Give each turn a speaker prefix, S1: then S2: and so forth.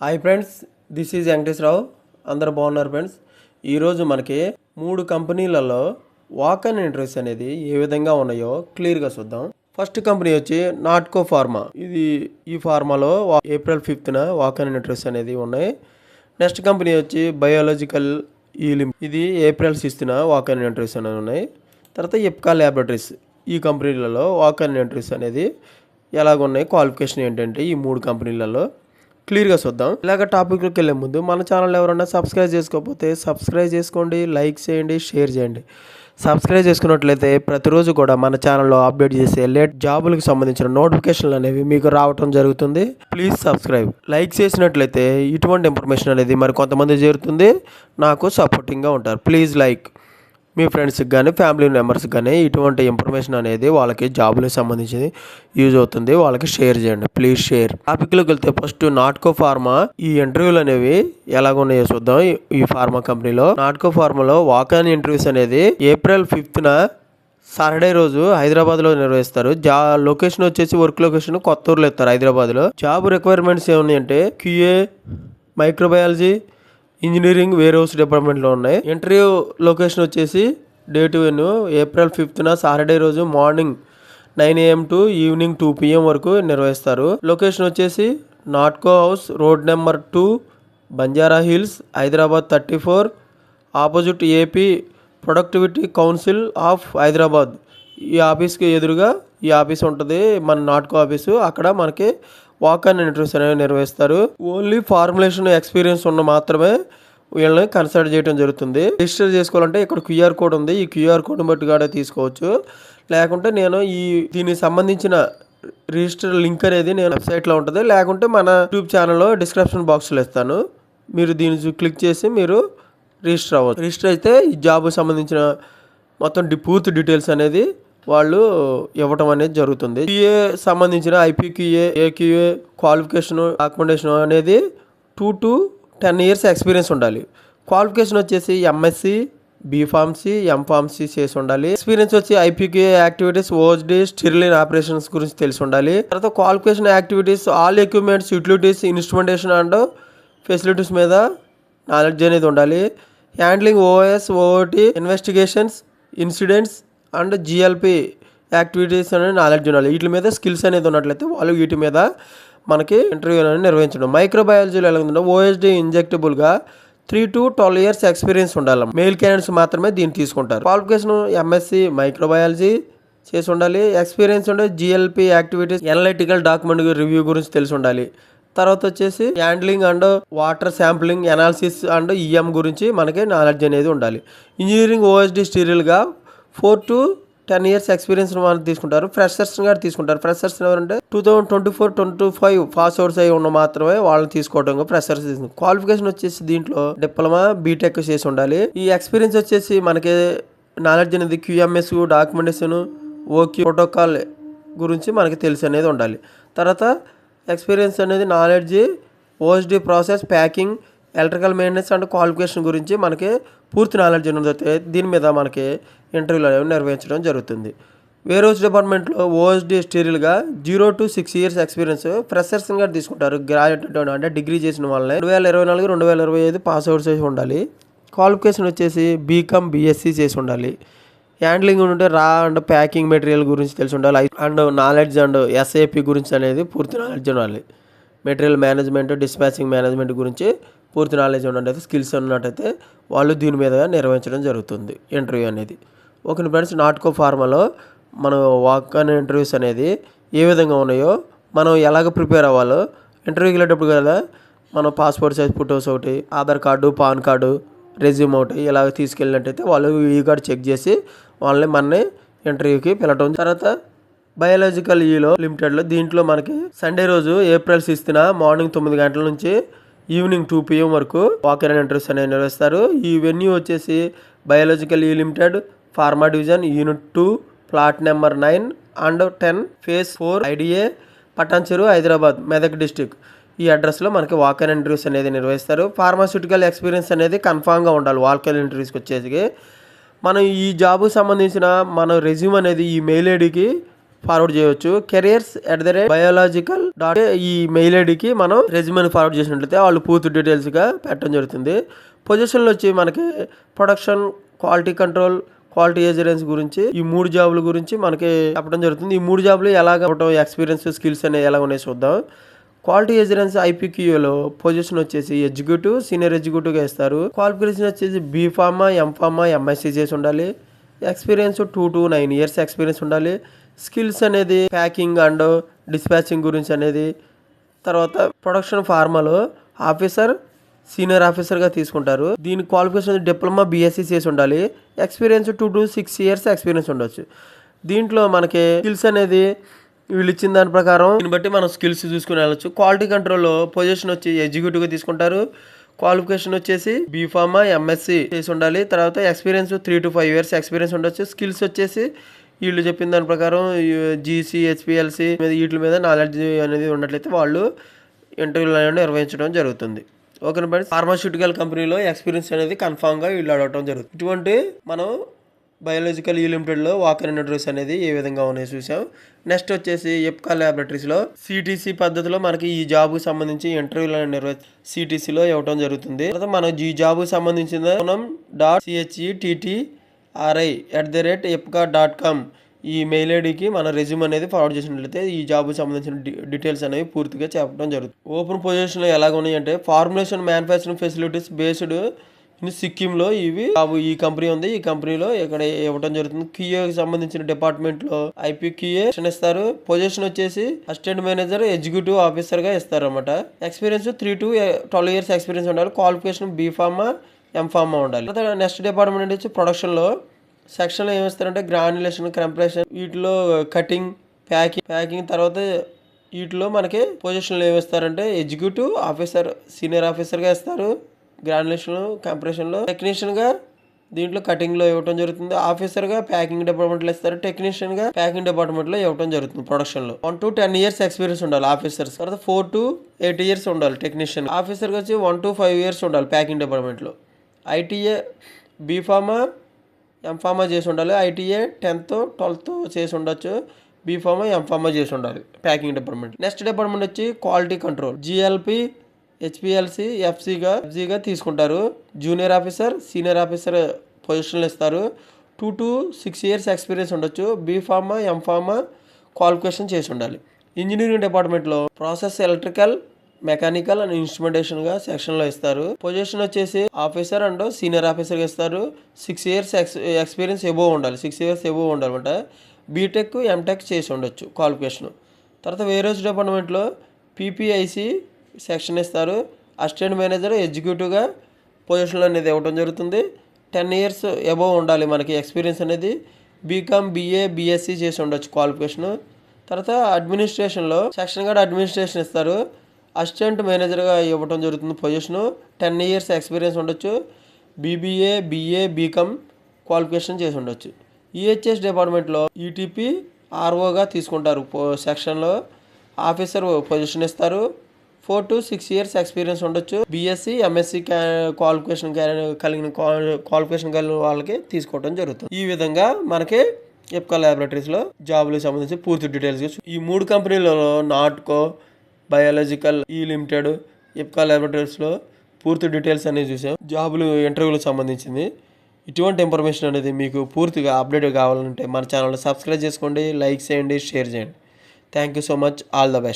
S1: Hi friends, this is Venkateswararao. అందరూ బాగున్నారు friends. ఈరోజు మనకి 3 కంపెనీలలో వాక్ ఇన్ ఇంటర్వ్యూస్ అనేది ఏ విధంగా ఉన్నాయో క్లియర్గా చూద్దాం. ఫస్ట్ కంపెనీ వచ్చి నాట్కో ఫార్మా. ఈ ఫార్మాలో April 5th walk in interviews అనేది ఉన్నాయి. నెక్స్ట్ కంపెనీ వచ్చి బయాలజికల్ ఇది April 6th walk in interviews అనేవి ఉన్నాయి. తర్వాత ఎప్కా ల్యాబొరేటరీస్. ఈ కంపెనీలలో వాక్ ఇన్ ఇంటర్వ్యూస్ అనేది ఎలాగున్నాయి, క్వాలిఫికేషన్ ఏంటంటే ఈ 3 కంపెనీలలో క్లియర్గా చూద్దాం. ఇలాగ టాపిక్లోకి వెళ్ళే ముందు మన ఛానల్ ఎవరైనా సబ్స్క్రైబ్ చేసుకోకపోతే సబ్స్క్రైబ్ చేసుకోండి, లైక్ చేయండి, షేర్ చేయండి. సబ్స్క్రైబ్ చేసుకున్నట్లయితే ప్రతిరోజు కూడా మన ఛానల్లో అప్డేట్ చేసే జాబులకు సంబంధించిన నోటిఫికేషన్లు అనేవి మీకు రావటం జరుగుతుంది. Please subscribe. లైక్ చేసినట్లయితే ఇటువంటి ఇన్ఫర్మేషన్ అనేది మరి కొంతమంది చేరుతుంది, నాకు సపోర్టింగ్గా ఉంటారు. Please like. మీ ఫ్రెండ్స్కి కానీ ఫ్యామిలీ మెంబర్స్కి కానీ ఇటువంటి ఇన్ఫర్మేషన్ అనేది వాళ్ళకి జాబులకు సంబంధించి యూజ్ అవుతుంది, వాళ్ళకి షేర్ చేయండి. Please share. టాపిక్లోకి వెళ్తే ఫస్ట్ నాట్కో ఫార్మా. ఈ ఇంటర్వ్యూలు అనేవి ఎలాగున్నాయో చూద్దాం. ఈ ఫార్మా కంపెనీలో నాట్కో ఫార్మాలో వాక్ ఇన్ ఇంటర్వ్యూస్ అనేది ఏప్రిల్ 5th సాటర్డే రోజు హైదరాబాద్లో నిర్వహిస్తారు. లొకేషన్ వచ్చేసి వర్క్ లొకేషన్ కొత్తూరులో ఇస్తారు హైదరాబాద్లో. జాబ్ రిక్వైర్మెంట్స్ ఏమున్నాయంటే QA, microbiology, engineering, warehouse డిపార్ట్మెంట్లో ఉన్నాయి. ఇంటర్వ్యూ లొకేషన్ వచ్చేసి డేట్ ఏప్రిల్ 5th సాటర్డే రోజు morning 9 AM to evening 2 PM వరకు నిర్వహిస్తారు. లొకేషన్ వచ్చేసి Natco house, road number 2, Banjara Hills, Hyderabad 34, opposite AP productivity council of Hyderabad. ఈ ఆఫీస్కి ఎదురుగా ఈ ఆఫీస్ ఉంటుంది, మన నాట్కో ఆఫీసు. అక్కడ మనకి వాక్ ఇన్ ఇంటర్వ్యూస్ అనేవి నిర్వహిస్తారు. ఓన్లీ ఫార్ములేషన్ ఎక్స్పీరియన్స్ ఉన్న మాత్రమే వీళ్ళని కన్సిడర్ చేయడం జరుగుతుంది. రిజిస్టర్ చేసుకోవాలంటే ఇక్కడ QR కోడ్ ఉంది, ఈ QR కోడ్ని బట్టి కూడా తీసుకోవచ్చు. లేకుంటే నేను దీనికి సంబంధించిన రిజిస్టర్ లింక్ అనేది నేను వెబ్సైట్లో ఉంటుంది, లేకుంటే మన యూట్యూబ్ ఛానల్లో డిస్క్రిప్షన్ బాక్స్లో ఇస్తాను. మీరు దీన్ని క్లిక్ చేసి మీరు రిజిస్టర్ అవ్వచ్చు. రిజిస్టర్ అయితే ఈ జాబ్కి సంబంధించిన మొత్తం పూర్తి డీటెయిల్స్ అనేది వాళ్ళు ఇవ్వటం అనేది జరుగుతుంది. QA సంబంధించిన IPQA, AQA క్వాలిఫికేషన్, డాక్యుమెంటేషన్ అనేది 2 to 10 years ఎక్స్పీరియన్స్ ఉండాలి. క్వాలిఫికేషన్ వచ్చేసి MSc, B.Pharmacy, M.Pharmacy చేసి ఉండాలి. ఎక్స్పీరియన్స్ వచ్చి IPQA యాక్టివిటీస్, OSD, స్టిర్లిన్ ఆపరేషన్స్ గురించి తెలిసి ఉండాలి. తర్వాత qualification activities, all equipments, utilities, instrumentation and facilities మీద నాలెడ్జ్ అనేది ఉండాలి. Handling OS, OOT, investigations, incidents and GLP activities అనేది నాలెడ్జ్ ఉండాలి. వీటి మీద స్కిల్స్ అనేది ఉన్నట్లయితే వాళ్ళు వీటి మీద మనకి ఇంటర్వ్యూ అనేది నిర్వహించడం. మైక్రోబయాలజీలో ఎలా ఉందంటే OSD ఇంజెక్టబుల్గా 3 to 12 years ఎక్స్పీరియన్స్ ఉండాలి. మెయిల్ క్యాండిడేట్స్ మాత్రమే దీన్ని తీసుకుంటారు. క్వాలిఫికేషన్ MSc మైక్రోబయాలజీ చేసి ఉండాలి. ఎక్స్పీరియన్స్ ఉండే GLP activities, analytical document review గురించి తెలిసి ఉండాలి. తర్వాత వచ్చేసి handling and water sampling analysis and EM గురించి మనకి నాలెడ్జ్ అనేది ఉండాలి. Engineering OSD స్టీరియల్గా 4 to 10 years experience మనం తీసుకుంటారు. ఫ్రెషర్స్ గారు తీసుకుంటారు. ఫ్రెషర్స్ ఎవరంటే 2024-25 పాస్ అవుట్స్ అయి ఉన్న మాత్రమే వాళ్ళని తీసుకోవడం ఫ్రెషర్స్ తీసుకుంటారు. క్వాలిఫికేషన్ వచ్చేసి దీంట్లో డిప్లొమా, బీటెక్ చేసి ఉండాలి. ఈ ఎక్స్పీరియన్స్ వచ్చేసి మనకి నాలెడ్జ్ అనేది QMS, డాక్యుమెంటేషన్, OQ ప్రోటోకాల్ గురించి మనకి తెలిసి అనేది ఉండాలి. తర్వాత ఎక్స్పీరియన్స్ అనేది knowledge OSD process, packing, electrical maintenance and qualification గురించి మనకి పూర్తి నాలెడ్జ్ ఉన్నదైతే దీని మీద మనకి ఇంటర్వ్యూలు అనేవి నిర్వహించడం జరుగుతుంది. వేర్ హౌస్ డిపార్ట్మెంట్లో OSD స్టీరియల్గా 0 to 6 years experience freshers గారు తీసుకుంటారు. గ్రాడ్యుయేట్ అంటే డిగ్రీ చేసిన వాళ్ళని 2024-2025 పాస్ అవుట్స్ చేసి ఉండాలి. క్వాలిఫికేషన్ వచ్చేసి BCom, BSc చేసి ఉండాలి. హ్యాండ్లింగ్ ఉంటే రా అండ్ ప్యాకింగ్ మెటీరియల్ గురించి తెలిసి ఉండాలి. అండ్ నాలెడ్జ్ అండ్ SAP గురించి అనేది పూర్తి నాలెడ్జ్ ఉండాలి. మెటీరియల్ మేనేజ్మెంట్, డిస్పాచింగ్ మేనేజ్మెంట్ గురించి పూర్తి నాలెడ్జ్ ఉన్నట్టయితే, స్కిల్స్ ఉన్నట్టయితే వాళ్ళు దీని మీద నిర్వహించడం జరుగుతుంది ఇంటర్వ్యూ అనేది. ఓకే ఫ్రెండ్స్, నాట్కో ఫార్మాలో మనం వాక్ ఇన్ ఇంటర్వ్యూస్ అనేది ఏ విధంగా ఉన్నాయో, మనం ఎలాగ ప్రిపేర్ అవ్వాలో, ఇంటర్వ్యూకి వెళ్ళేటప్పుడు కదా మనం పాస్పోర్ట్ సైజ్ ఫొటోస్ ఒకటి, Aadhaar card, pan card, resume ఒకటి ఇలాగ తీసుకెళ్ళినట్టయితే వాళ్ళు ఈ కార్డు చెక్ చేసి మనని ఇంటర్వ్యూకి పిలవటం. తర్వాత బయాలజికల్ లిమిటెడ్లో దీంట్లో మనకి సండే రోజు ఏప్రిల్ 6th మార్నింగ్ 9 గంటల నుంచి ఈవినింగ్ 2 PM వరకు వాక్ ఇన్ ఇంటర్వ్యూస్ అనేవి నిర్వహిస్తారు. ఈ వెన్యూ వచ్చేసి biological limited, pharma division, unit 2, plot number 9 and 10, phase 4, IDA, Patancheru, Hyderabad, Medak district. ఈ అడ్రస్లో మనకి వాక్ ఇన్ ఇంటర్వ్యూస్ అనేది నిర్వహిస్తారు. ఫార్మాస్యూటికల్ ఎక్స్పీరియన్స్ అనేది కన్ఫామ్గా ఉండాలి. వాక్ ఇన్ ఇంటర్వ్యూస్కి వచ్చేసి మనం ఈ జాబ్కి సంబంధించిన మన రెజ్యూమ్ అనేది ఈ మెయిల్ ఐడికి ఫార్వర్డ్ చేయవచ్చు. careers@biological. ఈ మెయిల్ ఐడికి మనం రెజ్యూమ్ని ఫార్వర్డ్ చేసినట్లయితే వాళ్ళు పూర్తి డీటెయిల్స్గా పెట్టడం జరుగుతుంది. పొజిషన్లో వచ్చి మనకి production, quality control, quality agents గురించి ఈ 3 జాబుల గురించి మనకి చెప్పడం జరుగుతుంది. ఈ 3 జాబులు ఎలాగ ఎక్స్పీరియన్స్, స్కిల్స్ అనేవి ఎలా ఉన్నాయో చూద్దాం. క్వాలిటీ ఏజెన్స్ IPQAలో పొజిషన్ వచ్చేసి ఎగ్జిక్యూటివ్, సీనియర్ ఎగ్జిక్యూటివ్గా ఇస్తారు. క్వాలిఫికేషన్ వచ్చేసి B.Pharma, M.Pharma, MSc చేసి ఉండాలి. ఎక్స్పీరియన్స్ 2 to 9 years ఎక్స్పీరియన్స్ ఉండాలి. స్కిల్స్ అనేది ప్యాకింగ్ అండ్ డిస్పాచింగ్ గురించి అనేది. తర్వాత ప్రొడక్షన్ ఫార్మాలో ఆఫీసర్, సీనియర్ ఆఫీసర్గా తీసుకుంటారు. దీని క్వాలిఫికేషన్ డిప్లొమా, BSc చేసి ఉండాలి. ఎక్స్పీరియన్స్ 2 to 6 years ఎక్స్పీరియన్స్ ఉండొచ్చు. దీంట్లో మనకి స్కిల్స్ అనేది వీళ్ళు ఇచ్చిన దాని ప్రకారం దీన్ని బట్టి మనం స్కిల్స్ చూసుకుని వెళ్ళచ్చు. క్వాలిటీ కంట్రోల్లో పొజిషన్ వచ్చి ఎగ్జిక్యూటివ్గా తీసుకుంటారు. క్వాలిఫికేషన్ వచ్చేసి B.Pharma, MSc చేసి ఉండాలి. తర్వాత ఎక్స్పీరియన్స్ 3 to 5 years ఎక్స్పీరియన్స్ ఉండొచ్చు. స్కిల్స్ వచ్చేసి వీళ్ళు చెప్పిన దాని ప్రకారం GC, HPLC మీద వీటి మీద నాలెడ్జ్ అనేది ఉన్నట్లయితే వాళ్ళు ఇంటర్వ్యూలు నిర్వహించడం జరుగుతుంది. ఓకే ఫ్రెండ్స్, ఫార్మాస్యూటికల్ కంపెనీలో ఎక్స్పీరియన్స్ అనేది కన్ఫామ్గా వీళ్ళు అడగడం జరుగుతుంది. ఇటువంటి మనం బయాలజికల్ లిమిటెడ్లో వాక్-ఇన్ ఇంటర్వ్యూస్ అనేది ఏ విధంగా ఉన్నాయో చూసాం. నెక్స్ట్ వచ్చేసి ఎప్కా ల్యాబొరేటరీస్లో CTC పద్ధతిలో మనకి ఈ జాబ్కి సంబంధించి ఇంటర్వ్యూలను CTCలో ఇవ్వడం జరుగుతుంది. తర్వాత మనం ఈ జాబ్కి సంబంధించిన CHETTRI@epca.com ఈ మెయిల్ ఐడికి మన రెజ్యూమ్ అనేది ఫార్వర్డ్ చేసినట్లయితే ఈ జాబ్కి సంబంధించిన డీటెయిల్స్ అనేవి పూర్తిగా చెప్పడం జరుగుతుంది. ఓపెన్ పొజిషన్లో ఎలాగ ఉన్నాయంటే ఫార్ములేషన్ మ్యానుఫ్యాక్చరింగ్ ఫెసిలిటీస్ బేస్డ్ సిక్కింలో ఈ కంపెనీ ఉంది. ఈ కంపెనీలో ఇక్కడ ఇవ్వడం జరుగుతుంది. QAకి సంబంధించిన డిపార్ట్మెంట్లో IPQA ఇస్తారు. పొజిషన్ వచ్చేసి అసిస్టెంట్ మేనేజర్, ఎగ్జిక్యూటివ్ ఆఫీసర్గా ఇస్తారు అనమాట. ఎక్స్పీరియన్స్ 3 to 12 years ఎక్స్పీరియన్స్ ఉండాలి. క్వాలిఫికేషన్ B.Pharma, M.Pharma ఉండాలి. నెక్స్ట్ డిపార్ట్మెంట్ వచ్చి ప్రొడక్షన్లో సెక్షన్లో ఏమిస్తారంటే గ్రాన్యులేషన్, కంప్రెషన్, వీటిలో కటింగ్, ప్యాకింగ్ తర్వాత వీటిలో మనకి పొజిషన్లో ఏమిస్తారంటే ఎగ్జిక్యూటివ్ ఆఫీసర్, సీనియర్ ఆఫీసర్గా ఇస్తారు. గ్రాన్యులేషన్, కంప్రెషన్లో టెక్నీషియన్గా దీంట్లో కటింగ్లో ఇవ్వడం జరుగుతుంది. ఆఫీసర్గా ప్యాకింగ్ డిపార్ట్మెంట్లో ఇస్తారు. టెక్నీషియన్గా ప్యాకింగ్ డిపార్ట్మెంట్లో ఇవ్వడం జరుగుతుంది. ప్రొడక్షన్లో 1 to 10 years ఎక్స్పీరియన్స్ ఉండాలి ఆఫీసర్స్. తర్వాత 4 to 8 years ఉండాలి టెక్నీషియన్. ఆఫీసర్గా వచ్చి 1 to 5 years ఉండాలి ప్యాకింగ్ డిపార్ట్మెంట్లో. ITA B.Pharma, M.Pharma చేసి ఉండాలి. ITA 10th, 12th చేసి ఉండొచ్చు. B.Pharma, M.Pharma చేసి ఉండాలి ప్యాకింగ్ డిపార్ట్మెంట్. నెక్స్ట్ డిపార్ట్మెంట్ వచ్చి క్వాలిటీ కంట్రోల్ GLP, HPLC, FCగా తీసుకుంటారు. జూనియర్ ఆఫీసర్, సీనియర్ ఆఫీసర్ పొజిషన్లు ఇస్తారు. 2 to 6 years ఎక్స్పీరియన్స్ ఉండొచ్చు. B.Pharma, M.Pharma క్వాలిఫికేషన్ చేసి ఉండాలి. ఇంజనీరింగ్ డిపార్ట్మెంట్లో ప్రాసెస్, ఎలక్ట్రికల్, మెకానికల్ అండ్ ఇన్స్ట్రుమెంటేషన్గా సెక్షన్లో ఇస్తారు. పొజిషన్ వచ్చేసి ఆఫీసర్ అండ్ సీనియర్ ఆఫీసర్గా ఇస్తారు. 6 years ఎక్స్పీరియన్స్ ఎబోవ్ ఉండాలి. 6 years ఎబోవ్ ఉండాలన్నమాట. బీటెక్, ఎంటెక్ చేసి ఉండొచ్చు క్వాలిఫికేషన్. తర్వాత వేరేస్ డిపార్ట్మెంట్లో PPIC సెక్షన్ ఇస్తారు. అసిస్టెంట్ మేనేజర్, ఎగ్జిక్యూటివ్గా పొజిషన్లు అనేది ఇవ్వడం జరుగుతుంది. 10 years ఎబోవ్ ఉండాలి మనకి ఎక్స్పీరియన్స్ అనేది. BCom, BA, BSc చేసి ఉండొచ్చు క్వాలిఫికేషన్. తర్వాత అడ్మినిస్ట్రేషన్లో సెక్షన్ గార్డ్ అడ్మినిస్ట్రేషన్ ఇస్తారు. అసిస్టెంట్ మేనేజర్గా ఇవ్వడం జరుగుతుంది పొజిషను. 10 years ఎక్స్పీరియన్స్ ఉండొచ్చు. BBA, BA, BCom క్వాలిఫికేషన్ చేసి ఉండొచ్చు. EHS డిపార్ట్మెంట్లో ETP, ROగా తీసుకుంటారు సెక్షన్లో. ఆఫీసర్ పొజిషన్ ఇస్తారు. 4 to 6 years ఎక్స్పీరియన్స్ ఉండొచ్చు. BSc, MSc క్వాలిఫికేషన్ కలిగిన వాళ్ళకి తీసుకోవడం జరుగుతుంది. ఈ విధంగా మనకి ఎప్కా ల్యాబొరేటరీస్లో జాబులకు సంబంధించి పూర్తి డీటెయిల్స్ ఈ 3 కంపెనీలలో నాట్కో, బయాలజికల్ లిమిటెడ్, ఎప్కా ల్యాబొరేటరీస్లో పూర్తి డీటెయిల్స్ అనేవి చూసాం. జాబులు ఇంటర్వ్యూలకు సంబంధించింది. ఇటువంటి ఇన్ఫర్మేషన్ అనేది మీకు పూర్తిగా అప్డేట్ కావాలంటే మన ఛానల్ని సబ్స్క్రైబ్ చేసుకోండి, లైక్ చేయండి, షేర్ చేయండి. Thank you so much. All the best.